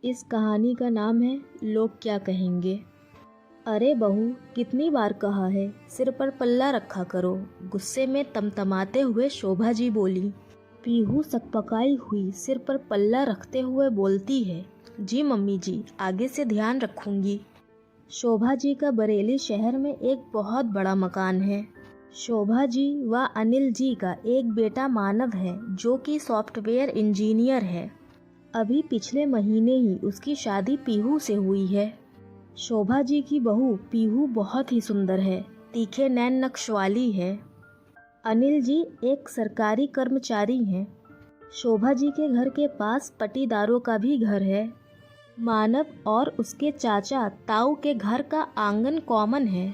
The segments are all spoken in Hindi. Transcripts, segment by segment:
इस कहानी का नाम है लोग क्या कहेंगे। अरे बहू, कितनी बार कहा है सिर पर पल्ला रखा करो। गुस्से में तमतमाते हुए शोभा जी बोली। पीहू सकपकाई हुई सिर पर पल्ला रखते हुए बोलती है, जी मम्मी जी, आगे से ध्यान रखूंगी। शोभा जी का बरेली शहर में एक बहुत बड़ा मकान है। शोभा जी व अनिल जी का एक बेटा मानव है जो कि सॉफ्टवेयर इंजीनियर है। अभी पिछले महीने ही उसकी शादी पीहू से हुई है। शोभा जी की बहू पीहू बहुत ही सुंदर है, तीखे नैन नक्श वाली है। अनिल जी एक सरकारी कर्मचारी हैं। शोभा जी के घर के पास पटीदारों का भी घर है। मानव और उसके चाचा ताऊ के घर का आंगन कॉमन है।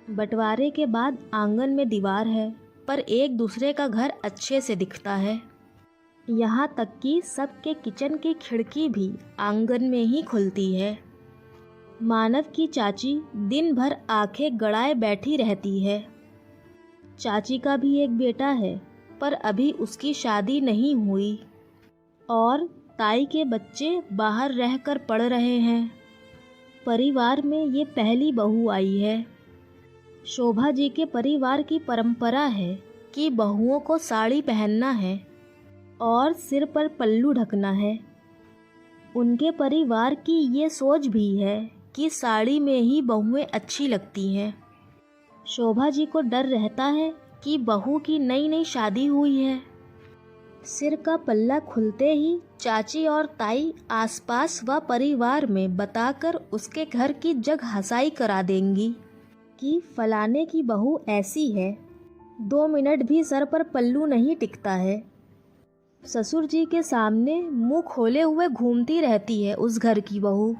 बंटवारे के बाद आंगन में दीवार है, पर एक दूसरे का घर अच्छे से दिखता है। यहाँ तक कि सबके किचन की खिड़की भी आंगन में ही खुलती है। मानव की चाची दिन भर आंखें गड़ाए बैठी रहती है। चाची का भी एक बेटा है, पर अभी उसकी शादी नहीं हुई और ताई के बच्चे बाहर रहकर पढ़ रहे हैं। परिवार में ये पहली बहू आई है। शोभा जी के परिवार की परंपरा है कि बहुओं को साड़ी पहनना है और सिर पर पल्लू ढकना है। उनके परिवार की ये सोच भी है कि साड़ी में ही बहुएं अच्छी लगती हैं। शोभा जी को डर रहता है कि बहू की नई नई शादी हुई है। सिर का पल्ला खुलते ही चाची और ताई आसपास व परिवार में बताकर उसके घर की जग हंसाई करा देंगी कि फलाने की बहू ऐसी है, 2 मिनट भी सर पर पल्लू नहीं टिकता है। ससुर जी के सामने मुंह खोले हुए घूमती रहती है उस घर की बहू।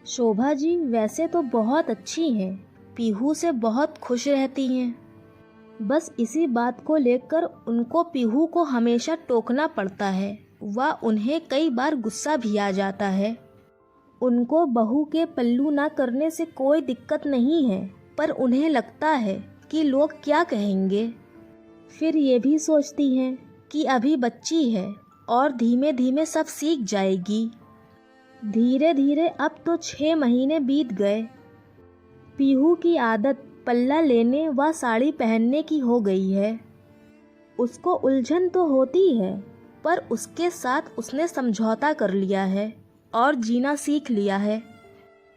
शोभा जी वैसे तो बहुत अच्छी हैं, पीहू से बहुत खुश रहती हैं। बस इसी बात को लेकर उनको पीहू को हमेशा टोकना पड़ता है व उन्हें कई बार गुस्सा भी आ जाता है। उनको बहू के पल्लू ना करने से कोई दिक्कत नहीं है, पर उन्हें लगता है कि लोग क्या कहेंगे। फिर ये भी सोचती हैं कि अभी बच्ची है और धीमे धीमे सब सीख जाएगी। धीरे धीरे अब तो 6 महीने बीत गए। पीहू की आदत पल्ला लेने व साड़ी पहनने की हो गई है। उसको उलझन तो होती है, पर उसके साथ उसने समझौता कर लिया है और जीना सीख लिया है।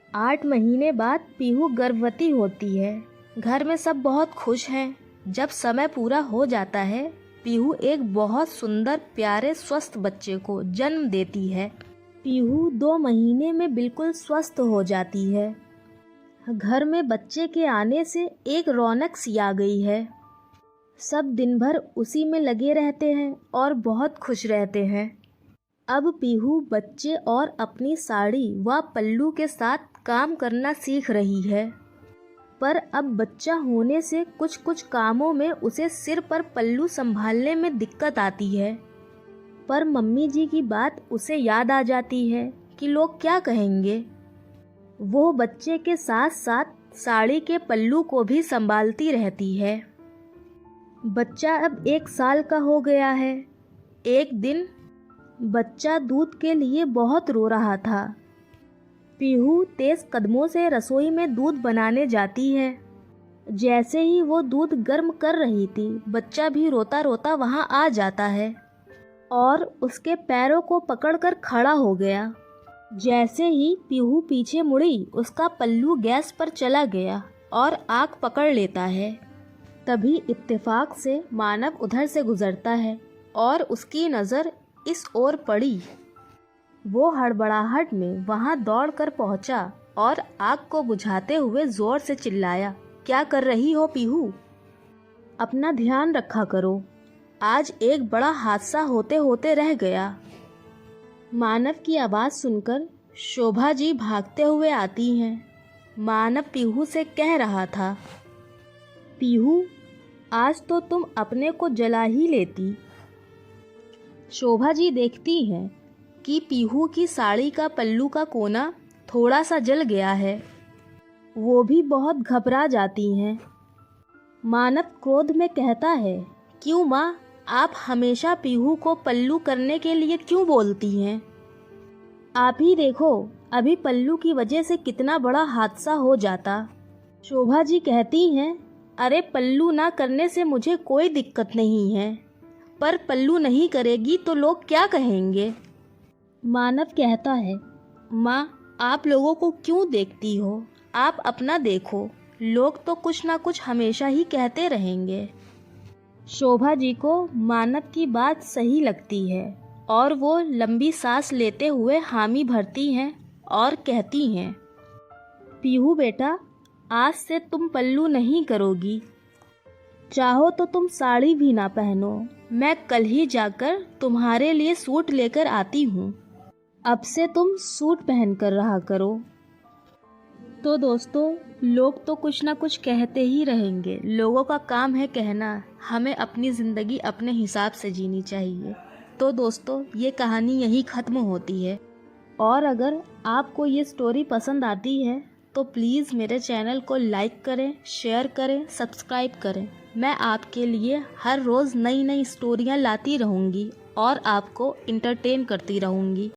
8 महीने बाद पीहू गर्भवती होती है। घर में सब बहुत खुश हैं। जब समय पूरा हो जाता है, पीहू एक बहुत सुंदर प्यारे स्वस्थ बच्चे को जन्म देती है। पीहू 2 महीने में बिल्कुल स्वस्थ हो जाती है। घर में बच्चे के आने से एक रौनक सी आ गई है। सब दिन भर उसी में लगे रहते हैं और बहुत खुश रहते हैं। अब पीहू बच्चे और अपनी साड़ी व पल्लू के साथ काम करना सीख रही है, पर अब बच्चा होने से कुछ कुछ कामों में उसे सिर पर पल्लू संभालने में दिक्कत आती है। पर मम्मी जी की बात उसे याद आ जाती है कि लोग क्या कहेंगे। वो बच्चे के साथ साथ साड़ी के पल्लू को भी संभालती रहती है। बच्चा अब 1 साल का हो गया है। एक दिन बच्चा दूध के लिए बहुत रो रहा था। पीहू तेज कदमों से रसोई में दूध बनाने जाती है। जैसे ही वो दूध गर्म कर रही थी, बच्चा भी रोता रोता वहां आ जाता है और उसके पैरों को पकड़कर खड़ा हो गया। जैसे ही पीहू पीछे मुड़ी, उसका पल्लू गैस पर चला गया और आग पकड़ लेता है। तभी इत्तेफाक से मानव उधर से गुजरता है और उसकी नज़र इस ओर पड़ी। वो हड़बड़ाहट में वहां दौड़कर पहुंचा और आग को बुझाते हुए जोर से चिल्लाया, क्या कर रही हो पीहू? अपना ध्यान रखा करो, आज एक बड़ा हादसा होते होते रह गया। मानव की आवाज़ सुनकर शोभा जी भागते हुए आती हैं। मानव पीहू से कह रहा था, पीहू, आज तो तुम अपने को जला ही लेती। शोभा जी देखती हैं कि पीहू की साड़ी का पल्लू का कोना थोड़ा सा जल गया है। वो भी बहुत घबरा जाती हैं। मानव क्रोध में कहता है, क्यों माँ, आप हमेशा पीहू को पल्लू करने के लिए क्यों बोलती हैं? आप ही देखो, अभी पल्लू की वजह से कितना बड़ा हादसा हो जाता। शोभा जी कहती हैं, अरे पल्लू ना करने से मुझे कोई दिक्कत नहीं है, पर पल्लू नहीं करेगी तो लोग क्या कहेंगे। मानव कहता है, माँ आप लोगों को क्यों देखती हो, आप अपना देखो, लोग तो कुछ ना कुछ हमेशा ही कहते रहेंगे। शोभा जी को मानव की बात सही लगती है और वो लंबी सांस लेते हुए हामी भरती हैं और कहती हैं, पीहू बेटा, आज से तुम पल्लू नहीं करोगी। चाहो तो तुम साड़ी भी ना पहनो, मैं कल ही जाकर तुम्हारे लिए सूट लेकर आती हूँ। अब से तुम सूट पहन कर रहा करो। तो दोस्तों, लोग तो कुछ ना कुछ कहते ही रहेंगे, लोगों का काम है कहना, हमें अपनी ज़िंदगी अपने हिसाब से जीनी चाहिए। तो दोस्तों, ये कहानी यहीं ख़त्म होती है। और अगर आपको ये स्टोरी पसंद आती है तो प्लीज़ मेरे चैनल को लाइक करें, शेयर करें, सब्सक्राइब करें। मैं आपके लिए हर रोज़ नई नई स्टोरियाँ लाती रहूँगी और आपको इंटरटेन करती रहूँगी।